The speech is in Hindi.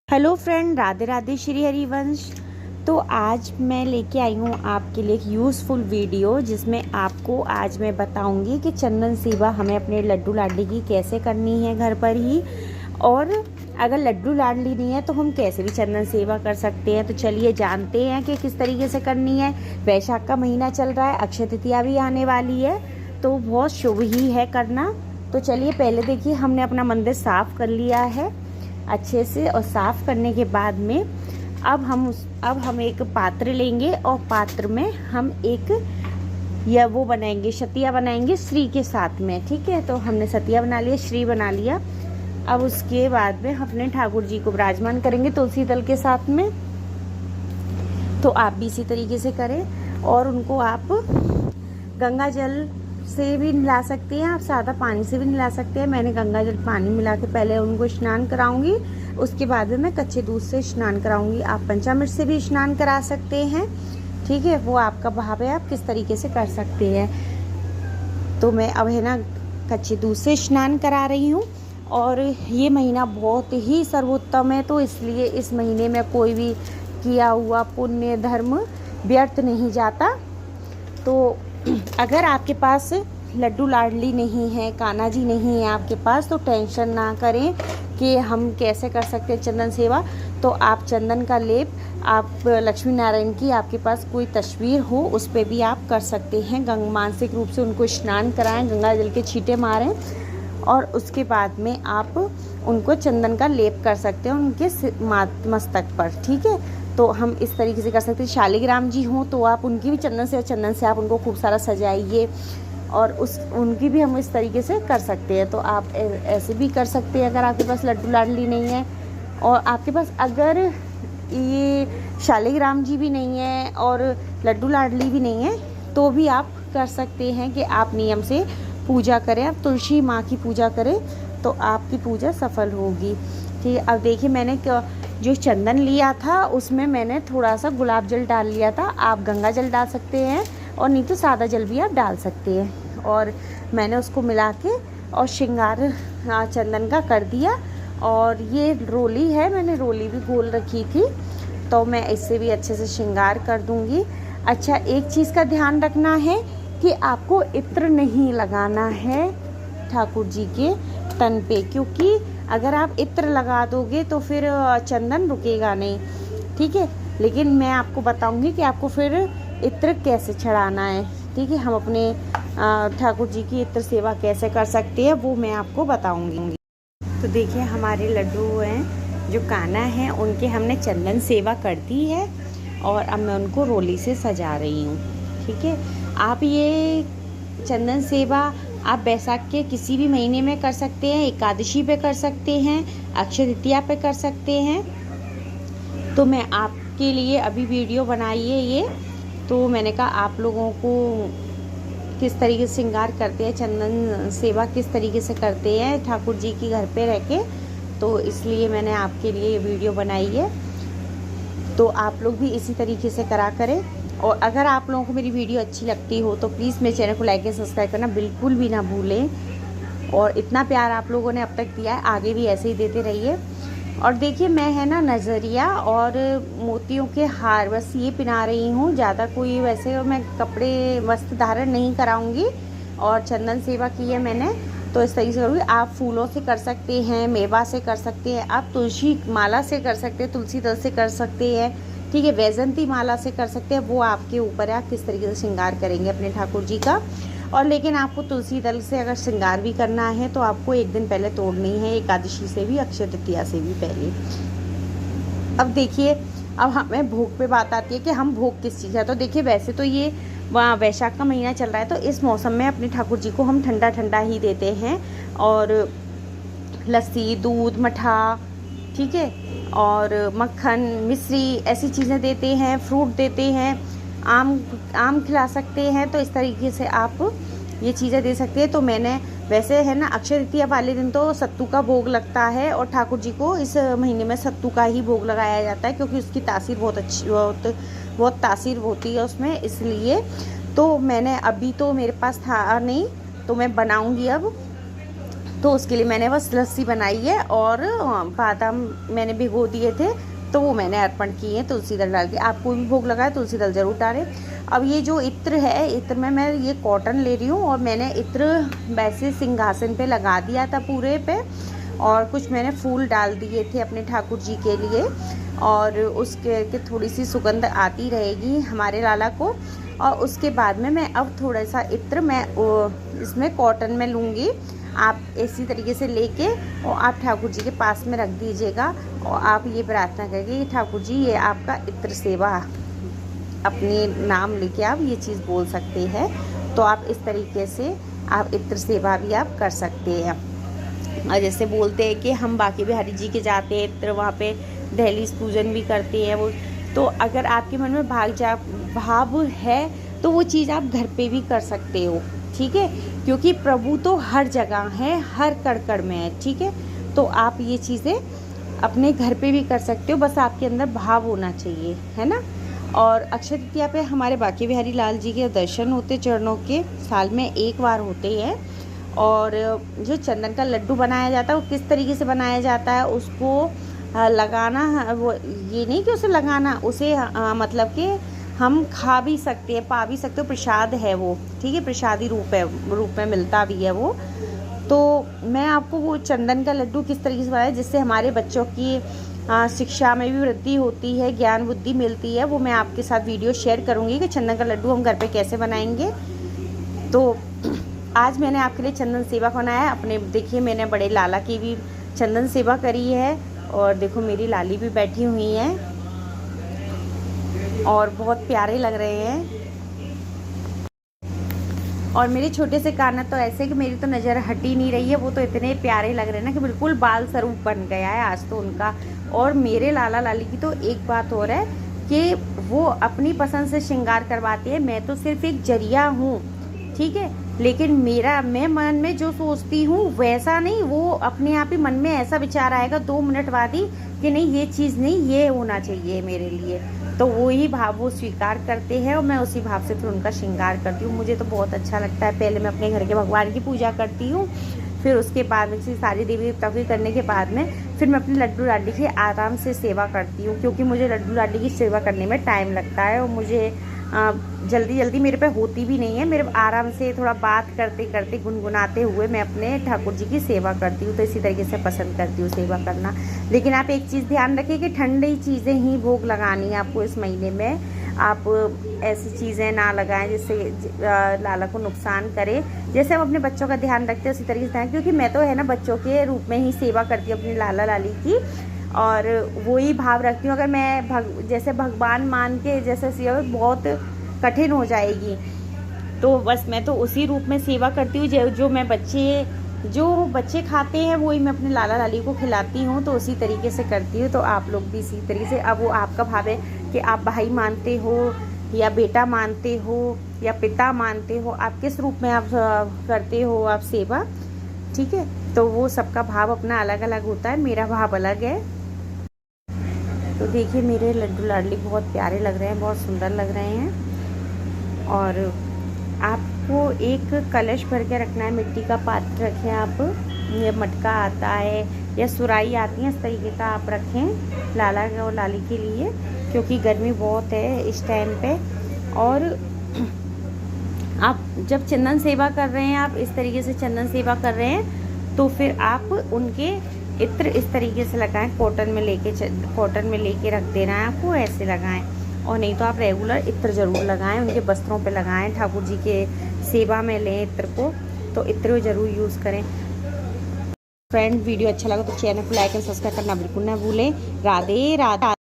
Hello friend, Radhe Radhe, Shri Harivansh. तो आज मैं लेके आई हूँ आपके लिए एक यूज़फुल वीडियो जिसमें आपको आज मैं बताऊँगी कि चंदन सेवा हमें अपने लड्डू लाडली की कैसे करनी है घर पर ही। और अगर लड्डू लाडली नहीं है तो हम कैसे भी चंदन सेवा कर सकते हैं। तो चलिए जानते हैं कि किस तरीके से करनी है। वैशाख का महीना चल रहा है, अक्षय तृतीया भी आने वाली है, तो बहुत शुभ ही है करना। तो चलिए पहले देखिए, हमने अपना मंदिर साफ़ कर लिया है अच्छे से, और साफ़ करने के बाद में अब हम एक पात्र लेंगे और पात्र में हम एक वो बनाएंगे, शतिया बनाएंगे श्री के साथ में। ठीक है, तो हमने शतिया बना लिया, श्री बना लिया। अब उसके बाद में अपने ठाकुर जी को विराजमान करेंगे तुलसी दल के साथ में। तो आप भी इसी तरीके से करें, और उनको आप गंगा जल से भी नहला सकते हैं, आप सादा पानी से भी नहला सकते हैं। मैंने गंगा जल पानी मिला के पहले उनको स्नान कराऊंगी, उसके बाद में मैं कच्चे दूध से स्नान कराऊंगी। आप पंचामृत से भी स्नान करा सकते हैं, ठीक है, वो आपका भाव है, आप किस तरीके से कर सकते हैं। तो मैं अब है ना कच्चे दूध से स्नान करा रही हूँ। और ये महीना बहुत ही सर्वोत्तम है, तो इसलिए इस महीने में कोई भी किया हुआ पुण्य धर्म व्यर्थ नहीं जाता। तो अगर आपके पास लड्डू लाडली नहीं है, कान्हा जी नहीं है आपके पास, तो टेंशन ना करें कि हम कैसे कर सकते हैं चंदन सेवा। तो आप चंदन का लेप, आप लक्ष्मी नारायण की आपके पास कोई तस्वीर हो उस पर भी आप कर सकते हैं। मानसिक रूप से उनको स्नान कराएं, गंगा जल के छींटे मारें, और उसके बाद में आप उनको चंदन का लेप कर सकते हैं उनके मस्तक पर। ठीक है, तो हम इस तरीके से कर सकते हैं। शालिग्राम जी हों तो आप उनकी भी चंदन से आप उनको खूब सारा सजाइए, और उनकी भी हम इस तरीके से कर सकते हैं। तो आप ऐसे भी कर सकते हैं अगर आपके पास लड्डू लाडली नहीं है। और आपके पास अगर ये शालिग्राम जी भी नहीं है और लड्डू लाडली भी नहीं है, तो भी आप कर सकते हैं कि आप नियम से पूजा करें, आप तुलसी माँ की पूजा करें, तो आपकी पूजा सफल होगी। ठीक है, अब देखिए मैंने जो चंदन लिया था उसमें मैंने थोड़ा सा गुलाब जल डाल लिया था। आप गंगा जल डाल सकते हैं, और नहीं तो सादा जल भी आप डाल सकते हैं। और मैंने उसको मिला के और श्रृंगार चंदन का कर दिया। और ये रोली है, मैंने रोली भी गोल रखी थी, तो मैं इससे भी अच्छे से श्रृंगार कर दूंगी। अच्छा, एक चीज़ का ध्यान रखना है कि आपको इत्र नहीं लगाना है ठाकुर जी के तन पे, क्योंकि अगर आप इत्र लगा दोगे तो फिर चंदन रुकेगा नहीं। ठीक है, लेकिन मैं आपको बताऊंगी कि आपको फिर इत्र कैसे चढ़ाना है। ठीक है, हम अपने ठाकुर जी की इत्र सेवा कैसे कर सकते हैं वो मैं आपको बताऊंगी। तो देखिए हमारे लड्डू हैं जो कान्हा हैं, उनके हमने चंदन सेवा कर दी है, और अब मैं उनको रोली से सजा रही हूँ। ठीक है, आप ये चंदन सेवा आप बैसाख के किसी भी महीने में कर सकते हैं, एकादशी पे कर सकते हैं, अक्षय तृतीया पे कर सकते हैं। तो मैं आपके लिए अभी वीडियो बनाई है ये, तो मैंने कहा आप लोगों को किस तरीके से श्रृंगार करते हैं, चंदन सेवा किस तरीके से करते हैं ठाकुर जी की घर पे रह के, तो इसलिए मैंने आपके लिए ये वीडियो बनाई है। तो आप लोग भी इसी तरीके से करा करें। और अगर आप लोगों को मेरी वीडियो अच्छी लगती हो तो प्लीज़ मेरे चैनल को लाइक एंड सब्सक्राइब करना बिल्कुल भी ना भूलें। और इतना प्यार आप लोगों ने अब तक दिया है, आगे भी ऐसे ही देते रहिए। और देखिए मैं है ना नज़रिया और मोतियों के हार बस ये पहना रही हूँ, ज़्यादा कोई वैसे मैं कपड़े वस्त्र धारण नहीं कराऊँगी। और चंदन सेवा की है मैंने, तो इस तरीके से करूँगी। आप फूलों से कर सकते हैं, मेवा से कर सकते हैं, आप तुलसी माला से कर सकते हैं, तुलसी दल से कर सकते हैं, ठीक है, वैजंती माला से कर सकते हैं। वो आपके ऊपर है, आप किस तरीके से श्रृंगार करेंगे अपने ठाकुर जी का। और लेकिन आपको तुलसी दल से अगर श्रृंगार भी करना है तो आपको एक दिन पहले तोड़नी है, एकादशी से भी, अक्षय तृतीया से भी पहले। अब देखिए, अब हमें भोग पे बात आती है कि हम भोग किस चीज़ है। तो देखिए वैसे तो ये वहाँ वैशाख का महीना चल रहा है, तो इस मौसम में अपने ठाकुर जी को हम ठंडा ठंडा ही देते हैं, और लस्सी, दूध, मठा, ठीक है, और मक्खन, मिश्री, ऐसी चीज़ें देते हैं, फ्रूट देते हैं, आम खिला सकते हैं। तो इस तरीके से आप ये चीज़ें दे सकते हैं। तो मैंने वैसे है ना अक्षय तृतीया वाले दिन तो सत्तू का भोग लगता है, और ठाकुर जी को इस महीने में सत्तू का ही भोग लगाया जाता है, क्योंकि उसकी तासीर बहुत अच्छी, बहुत तासीर होती है उसमें, इसलिए। तो मैंने अभी तो मेरे पास था नहीं, तो मैं बनाऊँगी अब तो उसके लिए मैंने बस लस्सी बनाई है और बादाम मैंने भिगो दिए थे, तो वो मैंने अर्पण किए हैं तुलसी दल डाल के। आप कोई भी भोग लगाए तुलसी दल ज़रूर डालें। अब ये जो इत्र है, इत्र में मैं ये कॉटन ले रही हूँ और मैंने इत्र वैसे सिंहासन पे लगा दिया था पूरे पे, और कुछ मैंने फूल डाल दिए थे अपने ठाकुर जी के लिए, और उसके के थोड़ी सी सुगंध आती रहेगी हमारे लाला को। और उसके बाद में मैं अब थोड़ा सा इत्र मैं इसमें कॉटन में लूँगी। आप इसी तरीके से लेके और आप ठाकुर जी के पास में रख दीजिएगा, और आप ये प्रार्थना करिए कि ठाकुर जी ये आपका इत्र सेवा, अपने नाम लेके आप ये चीज़ बोल सकते हैं। तो आप इस तरीके से आप इत्र सेवा भी आप कर सकते हैं। और जैसे बोलते हैं कि हम बाकी बिहारी जी के जाते हैं इत्र, वहाँ पे दहलीज पूजन भी करते हैं वो, तो अगर आपके मन में भाव है तो वो चीज़ आप घर पे भी कर सकते हो, ठीक है, क्योंकि प्रभु तो हर जगह है, हर कण में है, ठीक है। तो आप ये चीज़ें अपने घर पे भी कर सकते हो, बस आपके अंदर भाव होना चाहिए, है ना। और अक्षय तृतीया पे हमारे बांके बिहारी लाल जी के दर्शन होते चरणों के, साल में एक बार होते हैं। और जो चंदन का लड्डू बनाया जाता है वो किस तरीके से बनाया जाता है, उसको लगाना, वो ये नहीं कि उसे लगाना, उसे मतलब कि हम खा भी सकते हैं, पा भी सकते हो, प्रसाद है वो, ठीक है, प्रसादी रूप में मिलता भी है वो। तो मैं आपको वो चंदन का लड्डू किस तरीके से बनाया जिससे हमारे बच्चों की शिक्षा में भी वृद्धि होती है, ज्ञान बुद्धि मिलती है, वो मैं आपके साथ वीडियो शेयर करूँगी कि चंदन का लड्डू हम घर पे कैसे बनाएंगे। तो आज मैंने आपके लिए चंदन सेवा बनाया है अपने। देखिए मैंने बड़े लाला की भी चंदन सेवा करी है, और देखो मेरी लाली भी बैठी हुई हैं और बहुत प्यारे लग रहे हैं। और मेरे छोटे से काना तो ऐसे कि मेरी तो नज़र हट ही नहीं रही है, वो तो इतने प्यारे लग रहे हैं ना कि बिल्कुल बाल स्वरूप बन गया है आज तो उनका। और मेरे लाला लाली की तो एक बात और है कि वो अपनी पसंद से श्रृंगार करवाते हैं, मैं तो सिर्फ एक जरिया हूँ, ठीक है। लेकिन मैं मन में जो सोचती हूँ वैसा नहीं, वो अपने आप ही मन में ऐसा विचार आएगा 2 मिनट बाद ही कि नहीं ये चीज़ नहीं, ये होना चाहिए मेरे लिए। तो वही भाव वो स्वीकार करते हैं और मैं उसी भाव से फिर उनका श्रृंगार करती हूँ। मुझे तो बहुत अच्छा लगता है। पहले मैं अपने घर के भगवान की पूजा करती हूँ, फिर उसके बाद में सारी देवी देवता की करने के बाद में फिर मैं अपने लड्डू लाडली की आराम से सेवा करती हूँ, क्योंकि मुझे लड्डू लाडली की सेवा करने में टाइम लगता है और मुझे जल्दी मेरे पे होती भी नहीं है। मेरे आराम से थोड़ा बात करते करते गुनगुनाते हुए मैं अपने ठाकुर जी की सेवा करती हूँ। तो इसी तरीके से पसंद करती हूँ सेवा करना। लेकिन आप एक चीज़ ध्यान रखिए कि ठंडी चीज़ें ही भोग लगानी है आपको इस महीने में। आप ऐसी चीज़ें ना लगाएं जिससे लाला को नुकसान करे। जैसे हम अपने बच्चों का ध्यान रखते हैं उसी तरीके से ध्यान, क्योंकि मैं तो है ना बच्चों के रूप में ही सेवा करती हूँ अपनी लाला लाली की, और वही भाव रखती हूँ। अगर मैं जैसे भगवान मान के जैसे सेवा बहुत कठिन हो जाएगी, तो बस मैं तो उसी रूप में सेवा करती हूँ जो बच्चे खाते हैं वही मैं अपने लाला लाली को खिलाती हूँ। तो उसी तरीके से करती हूँ। तो आप लोग भी इसी तरीके से, अब वो आपका भाव है कि आप भाई मानते हो या बेटा मानते हो या पिता मानते हो, आप किस रूप में आप करते हो आप सेवा, ठीक है। तो वो सबका भाव अपना अलग अलग होता है, मेरा भाव अलग है। तो देखिए मेरे लड्डू लाडली बहुत प्यारे लग रहे हैं, बहुत सुंदर लग रहे हैं। और आपको एक कलश भर के रखना है, मिट्टी का पात्र रखें आप, ये मटका आता है या सुराही आती है, इस तरीके का आप रखें लाला और लाली के लिए, क्योंकि गर्मी बहुत है इस टाइम पे। और आप जब चंदन सेवा कर रहे हैं, आप इस तरीके से चंदन सेवा कर रहे हैं, तो फिर आप उनके इत्र इस तरीके से लगाएं, कॉटन में लेके रख देना है आपको, ऐसे लगाएं। और नहीं तो आप रेगुलर इत्र ज़रूर लगाएं, उनके वस्त्रों पे लगाएं, ठाकुर जी के सेवा में लें इत्र को, तो इत्र ज़रूर यूज़ करें। फ्रेंड वीडियो अच्छा लगा तो चैनल को लाइक एंड सब्सक्राइब करना बिल्कुल ना भूलें। राधे राधे।